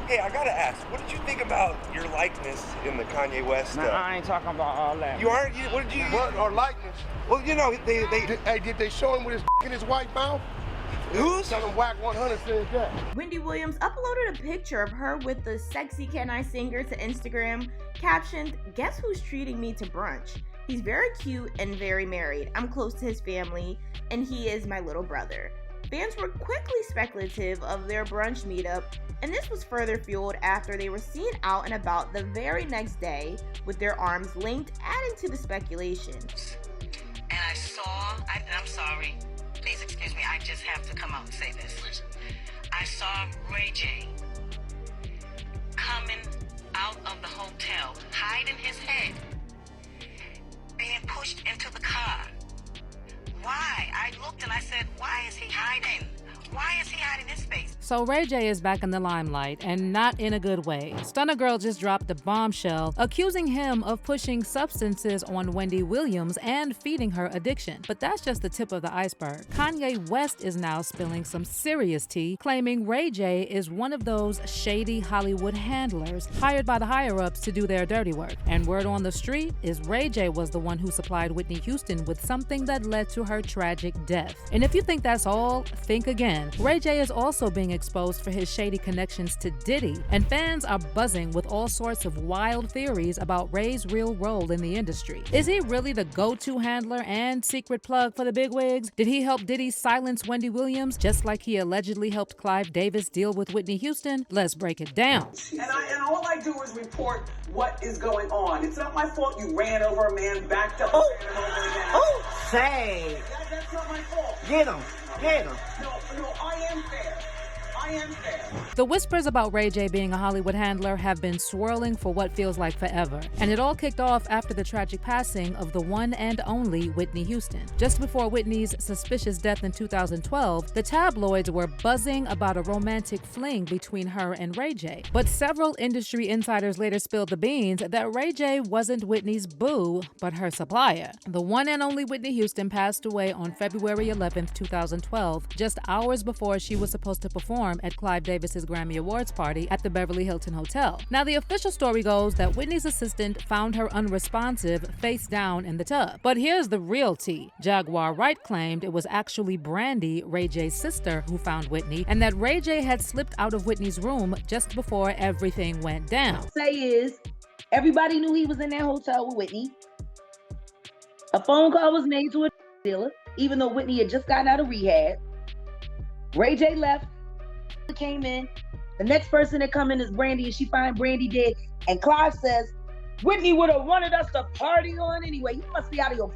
Hey, I gotta ask, what did you think about your likeness in the Kanye West Nah, stuff? I ain't talking about all that. You aren't? What did you? What, or likeness? Well, you know, they Did they show him with his in his white mouth? who's? Tell him Whack 100 says that. Wendy Williams uploaded a picture of her with the sexy Can I singer to Instagram, captioned, "Guess who's treating me to brunch? He's very cute and very married. I'm close to his family, and he is my little brother." Fans were quickly speculative of their brunch meetup, and this was further fueled after they were seen out and about the very next day with their arms linked, adding to the speculation. And I saw, I'm sorry, please excuse me, I just have to come out and say this. I saw Ray J coming out of the hotel, hiding his head, being pushed into the car. Why? I looked and I said, why is he hiding? Why is he hiding his face? So Ray J is back in the limelight, and not in a good way. Stunna Girl just dropped a bombshell accusing him of pushing substances on Wendy Williams and feeding her addiction. But that's just the tip of the iceberg. Kanye West is now spilling some serious tea, claiming Ray J is one of those shady Hollywood handlers hired by the higher-ups to do their dirty work. And word on the street is Ray J was the one who supplied Whitney Houston with something that led to her tragic death. And if you think that's all, think again. Ray J is also being exposed for his shady connections to Diddy, and fans are buzzing with all sorts of wild theories about Ray's real role in the industry. Is he really the go-to handler and secret plug for the bigwigs? Did he help Diddy silence Wendy Williams just like he allegedly helped Clive Davis deal with Whitney Houston? Let's break it down. And all I do is report what is going on. It's not my fault you ran over a man, backed up, ran him over again. Oh, say. That's not my fault. Get him. Get him. No, I am fair. I am fair. The whispers about Ray J being a Hollywood handler have been swirling for what feels like forever, and it all kicked off after the tragic passing of the one and only Whitney Houston. Just before Whitney's suspicious death in 2012, the tabloids were buzzing about a romantic fling between her and Ray J. But several industry insiders later spilled the beans that Ray J wasn't Whitney's boo, but her supplier. The one and only Whitney Houston passed away on February 11th, 2012, just hours before she was supposed to perform at Clive Davis's Grammy Awards party at the Beverly Hilton Hotel. Now, the official story goes that Whitney's assistant found her unresponsive, face down in the tub. But here's the real tea. Jaguar Wright claimed it was actually Brandy, Ray J's sister, who found Whitney, and that Ray J had slipped out of Whitney's room just before everything went down. Say is, everybody knew he was in that hotel with Whitney. A phone call was made to a dealer, even though Whitney had just gotten out of rehab. Ray J left, came in. The next person that come in is Brandy, and she find Brandy dead. And Clive says, Whitney would have wanted us to party on anyway. You must be out of your...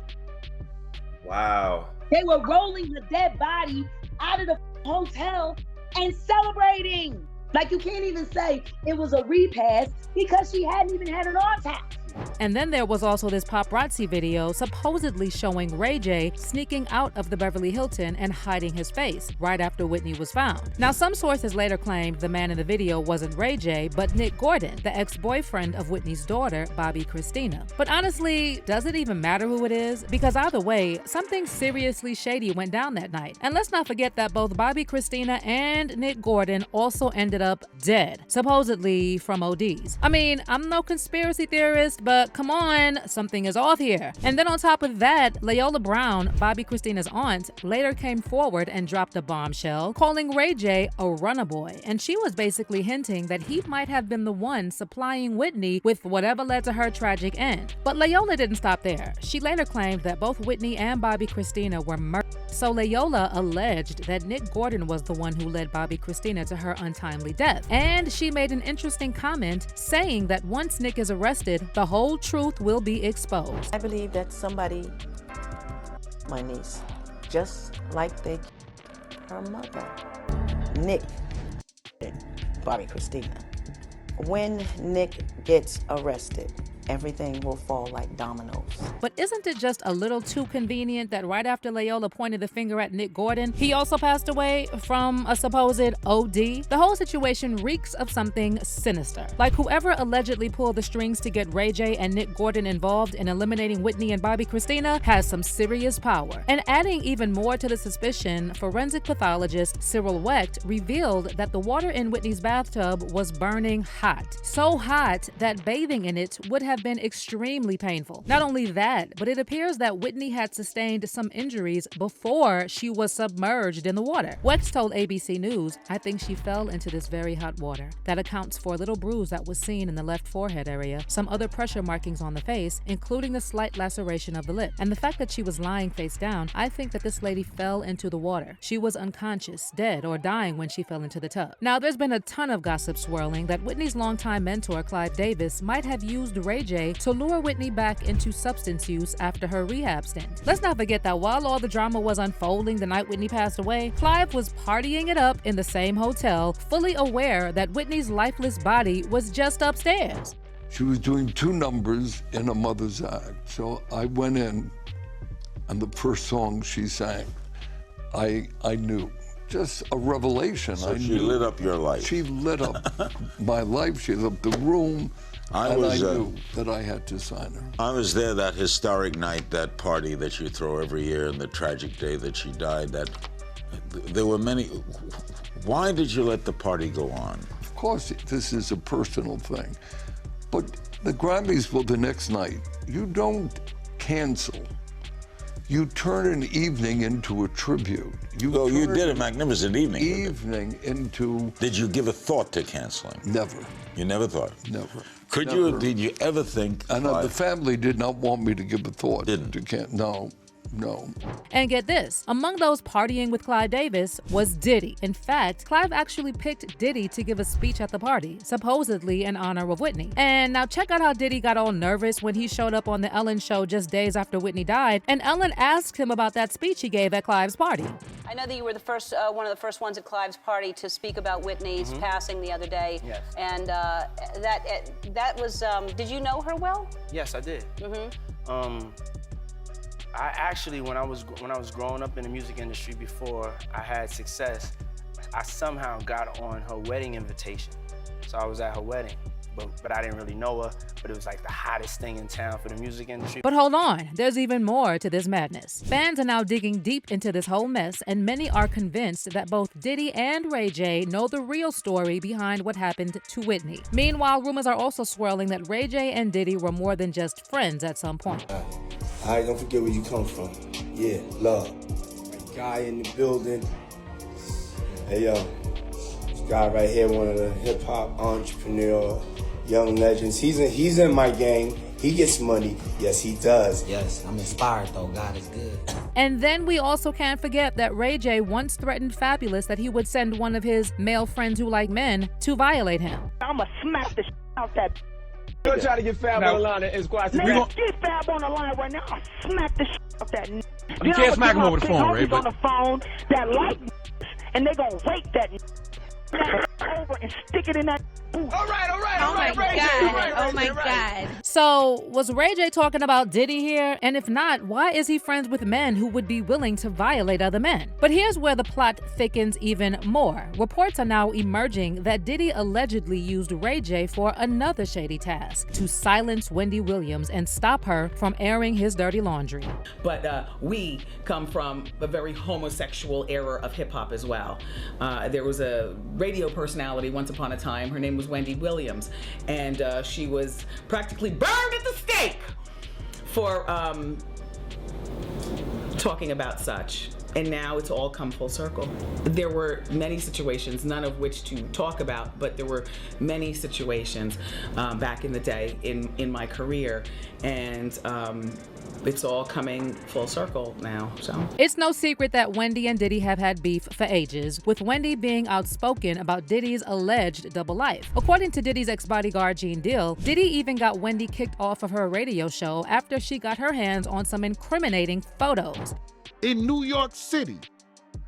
Wow. They were rolling the dead body out of the hotel and celebrating. Like, you can't even say it was a repast because she hadn't even had an autopsy. And then there was also this paparazzi video supposedly showing Ray J sneaking out of the Beverly Hilton and hiding his face right after Whitney was found. Now, some sources later claimed the man in the video wasn't Ray J, but Nick Gordon, the ex-boyfriend of Whitney's daughter, Bobby Christina. But honestly, does it even matter who it is? Because either way, something seriously shady went down that night. And let's not forget that both Bobby Christina and Nick Gordon also ended up dead, supposedly from ODs. I mean, I'm no conspiracy theorist, but come on, something is off here. And then on top of that, Leola Brown, Bobby Christina's aunt, later came forward and dropped a bombshell, calling Ray J a runner boy. And she was basically hinting that he might have been the one supplying Whitney with whatever led to her tragic end. But Leola didn't stop there. She later claimed that both Whitney and Bobby Christina were murdered. So Leola alleged that Nick Gordon was the one who led Bobby Christina to her untimely death. And she made an interesting comment saying that once Nick is arrested, the whole truth will be exposed. I believe that somebody, my niece, just like they her mother, Nick, Bobby Christina. When Nick gets arrested, everything will fall like dominoes. But isn't it just a little too convenient that right after Layola pointed the finger at Nick Gordon, he also passed away from a supposed OD? The whole situation reeks of something sinister. Like whoever allegedly pulled the strings to get Ray J and Nick Gordon involved in eliminating Whitney and Bobby Christina has some serious power. And adding even more to the suspicion, forensic pathologist Cyril Wecht revealed that the water in Whitney's bathtub was burning hot. So hot that bathing in it would have been extremely painful. Not only that, but it appears that Whitney had sustained some injuries before she was submerged in the water. Wecht told ABC News, "I think she fell into this very hot water. That accounts for a little bruise that was seen in the left forehead area, some other pressure markings on the face, including the slight laceration of the lip. And the fact that she was lying face down, I think that this lady fell into the water. She was unconscious, dead, or dying when she fell into the tub." Now, there's been a ton of gossip swirling that Whitney's longtime mentor, Clive Davis, might have used Ray J to lure Whitney back into substance use after her rehab stint. Let's not forget that while all the drama was unfolding the night Whitney passed away, Clive was partying it up in the same hotel, fully aware that Whitney's lifeless body was just upstairs. She was doing 2 numbers in a mother's act, so I went in, and the first song she sang, I knew. Just a revelation. So she lit up your life. She lit up my life. She lit up the room. I knew that I had to sign her. I was there that historic night, that party that you throw every year, and the tragic day that she died. That there were many. Why did you let the party go on? Of course, this is a personal thing. But the Grammys were the next night. You don't cancel. You turn an evening into a tribute. You did a magnificent evening. Into. Did you give a thought to canceling? Never. You never thought? Never. Did you ever think? And the family did not want me to give a thought. Didn't? No. And get this, among those partying with Clive Davis was Diddy. In fact, Clive actually picked Diddy to give a speech at the party, supposedly in honor of Whitney. And now check out how Diddy got all nervous when he showed up on the Ellen show just days after Whitney died, and Ellen asked him about that speech he gave at Clive's party. I know that you were the first, one of the first ones at Clive's party to speak about Whitney's passing the other day. Yes. And that was, did you know her well? Yes, I did. I actually, when I was growing up in the music industry before I had success, I somehow got on her wedding invitation. So I was at her wedding, but I didn't really know her, but it was like the hottest thing in town for the music industry. But hold on, there's even more to this madness. Fans are now digging deep into this whole mess, and many are convinced that both Diddy and Ray J know the real story behind what happened to Whitney. Meanwhile, rumors are also swirling that Ray J and Diddy were more than just friends at some point. All right, don't forget where you come from. Yeah, love. Guy in the building. Hey, yo. This guy right here, one of the hip-hop entrepreneur, young legends. He's in my gang. He gets money. Yes, he does. Yes, I'm inspired, though. God is good. And then we also can't forget that Ray J once threatened Fabulous that he would send one of his male friends who like men to violate him. I'ma smack the out that. You're trying to get Fab on the line and squash the Man, get Fab on the line right now. I'll smack the out that. You can't smack him over the phone, Ray. On the phone that like, and they gonna rape that over and stick it in that. All right. Oh my God. So, was Ray J talking about Diddy here? And if not, why is he friends with men who would be willing to violate other men? But here's where the plot thickens even more. Reports are now emerging that Diddy allegedly used Ray J for another shady task, to silence Wendy Williams and stop her from airing his dirty laundry. But we come from a very homosexual era of hip-hop as well. There was a radio personality once upon a time. Her name was Wendy Williams, and she was practically burned at the stake for talking about such. And now it's all come full circle. There were many situations, none of which to talk about, but there were many situations back in the day in my career, and it's all coming full circle now, so. It's no secret that Wendy and Diddy have had beef for ages, with Wendy being outspoken about Diddy's alleged double life. According to Diddy's ex-bodyguard Gene Deal, Diddy even got Wendy kicked off of her radio show after she got her hands on some incriminating photos. In New York City,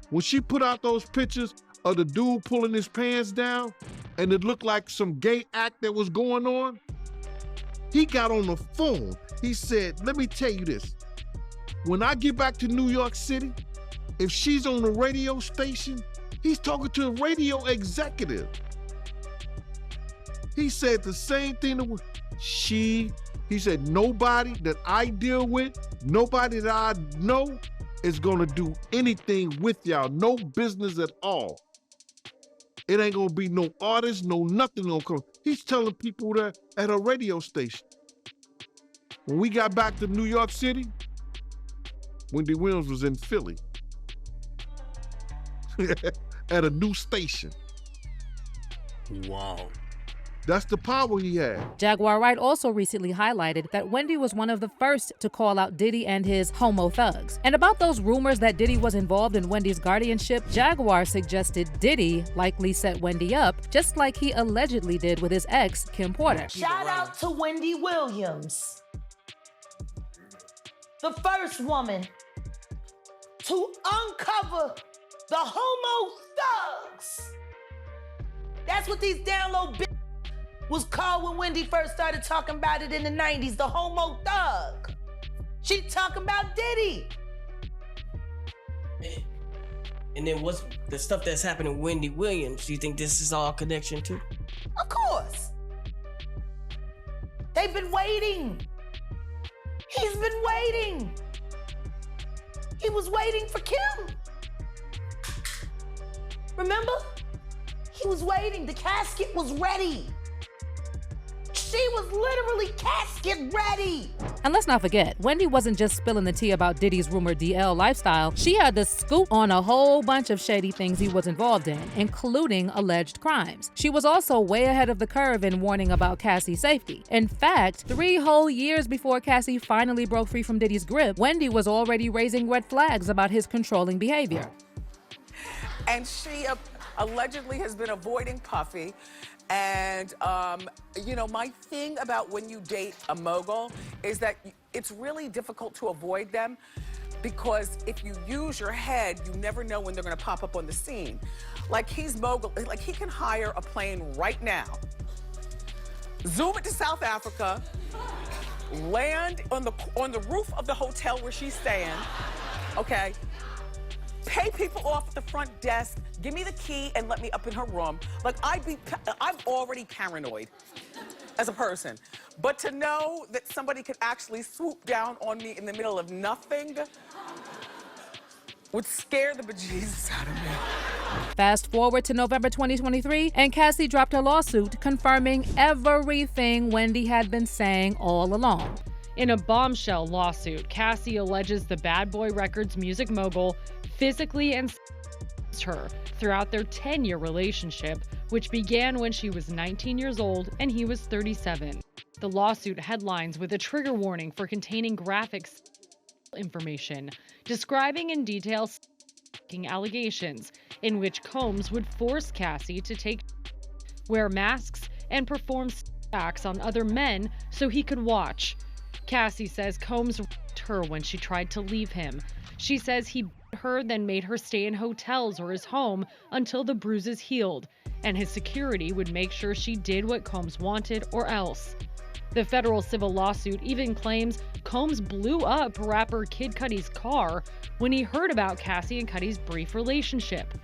when she put out those pictures of the dude pulling his pants down, and it looked like some gay act that was going on, He got on the phone. He said, let me tell you this. When I get back to New York City, if she's on the radio station, he's talking to a radio executive. He said the same thing to he said, nobody that I deal with, nobody that I know is gonna do anything with y'all, no business at all. It ain't gonna be no artist, no nothing gonna come. He's telling people that at a radio station. When we got back to New York City, Wendy Williams was in Philly at a new station. Wow. That's the power he had. Jaguar Wright also recently highlighted that Wendy was one of the first to call out Diddy and his homo thugs. And about those rumors that Diddy was involved in Wendy's guardianship, Jaguar suggested Diddy likely set Wendy up, just like he allegedly did with his ex, Kim Porter. Shout out to Wendy Williams, the first woman to uncover the homo thugs. That's what these down low bitches was called when Wendy first started talking about it in the 90s, the homo thug. She talking about Diddy. And then what's the stuff that's happening with Wendy Williams? Do you think this is all connection too? Of course. They've been waiting. He's been waiting. He was waiting for Kim. Remember? He was waiting. The casket was ready. She was literally casket ready. And let's not forget, Wendy wasn't just spilling the tea about Diddy's rumored DL lifestyle. She had the scoop on a whole bunch of shady things he was involved in, including alleged crimes. She was also way ahead of the curve in warning about Cassie's safety. In fact, 3 whole years before Cassie finally broke free from Diddy's grip, Wendy was already raising red flags about his controlling behavior. And she allegedly has been avoiding Puffy. And, you know, my thing about when you date a mogul is that it's really difficult to avoid them because if you use your head, you never know when they're going to pop up on the scene. Like he's mogul, like he can hire a plane right now, zoom it to South Africa, land on the roof of the hotel where she's staying, okay? Pay people off at the front desk, give me the key and let me up in her room. Like I'm already paranoid as a person. But to know that somebody could actually swoop down on me in the middle of nothing would scare the bejesus out of me. Fast forward to November 2023, and Cassie dropped her lawsuit confirming everything Wendy had been saying all along. In a bombshell lawsuit, Cassie alleges the Bad Boy Records music mogul physically and her throughout their 10-year relationship, which began when she was 19 years old and he was 37. The lawsuit headlines with a trigger warning for containing graphic information, describing in detail allegations in which Combs would force Cassie to wear masks and perform acts on other men so he could watch. Cassie says Combs raped her when she tried to leave him. She says he beat her, then made her stay in hotels or his home until the bruises healed, and his security would make sure she did what Combs wanted or else. The federal civil lawsuit even claims Combs blew up rapper Kid Cudi's car when he heard about Cassie and Cudi's brief relationship.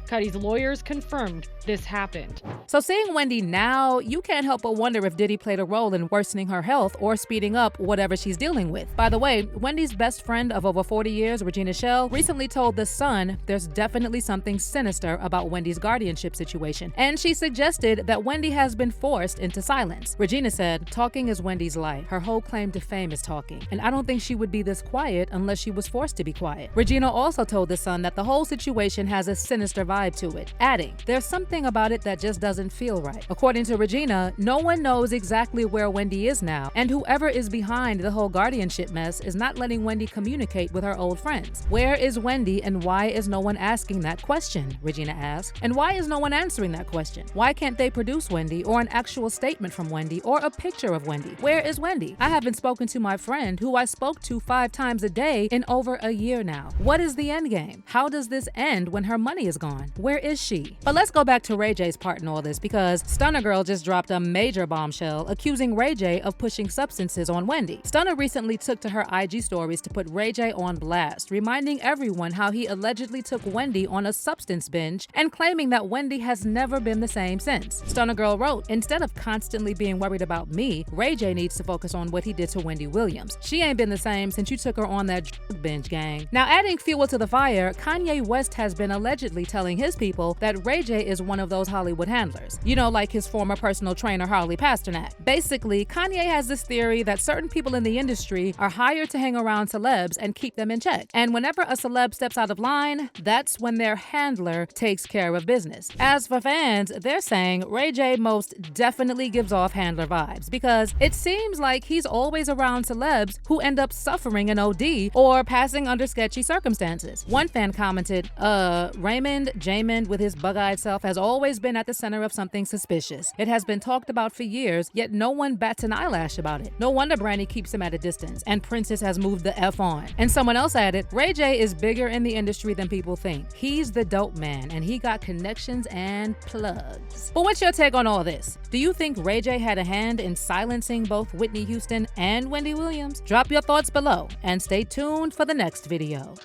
Cudi's lawyers confirmed this happened. So seeing Wendy now, you can't help but wonder if Diddy played a role in worsening her health or speeding up whatever she's dealing with. By the way, Wendy's best friend of over 40 years, Regina Shell, recently told The Sun there's definitely something sinister about Wendy's guardianship situation, and she suggested that Wendy has been forced into silence. Regina said, "Talking is Wendy's life. Her whole claim to fame is talking, and I don't think she would be this quiet unless she was forced to be quiet." Regina also told The Sun that the whole situation has a sinister vibe to it, adding, "There's something about it that just doesn't feel right." According to Regina, no one knows exactly where Wendy is now, and whoever is behind the whole guardianship mess is not letting Wendy communicate with her old friends. Where is Wendy and why is no one asking that question? Regina asked. And why is no one answering that question? Why can't they produce Wendy or an actual statement from Wendy or a picture of Wendy? Wendy. Where is Wendy? I haven't spoken to my friend who I spoke to 5 times a day in over a year now. What is the end game? How does this end when her money is gone? Where is she? But let's go back to Ray J's part in all this, because Stunna Girl just dropped a major bombshell accusing Ray J of pushing substances on Wendy. Stunna recently took to her IG stories to put Ray J on blast, reminding everyone how he allegedly took Wendy on a substance binge and claiming that Wendy has never been the same since. Stunna Girl wrote, "Instead of constantly being worried about me, Ray J needs to focus on what he did to Wendy Williams. She ain't been the same since you took her on that drug binge, gang." Now, adding fuel to the fire, Kanye West has been allegedly telling his people that Ray J is one of those Hollywood handlers. You know, like his former personal trainer, Harley Pasternak. Basically, Kanye has this theory that certain people in the industry are hired to hang around celebs and keep them in check. And whenever a celeb steps out of line, that's when their handler takes care of business. As for fans, they're saying Ray J most definitely gives off handler vibes, because it seems like he's always around celebs who end up suffering an OD or passing under sketchy circumstances. One fan commented, Raymond Jamond with his bug-eyed self has always been at the center of something suspicious. It has been talked about for years, yet no one bats an eyelash about it. No wonder Brandy keeps him at a distance, and Princess has moved the F on." And someone else added, "Ray J is bigger in the industry than people think. He's the dope man, and he got connections and plugs." But what's your take on all this? Do you think Ray J had a hand in silencing both Whitney Houston and Wendy Williams? Drop your thoughts below, and stay tuned for the next video.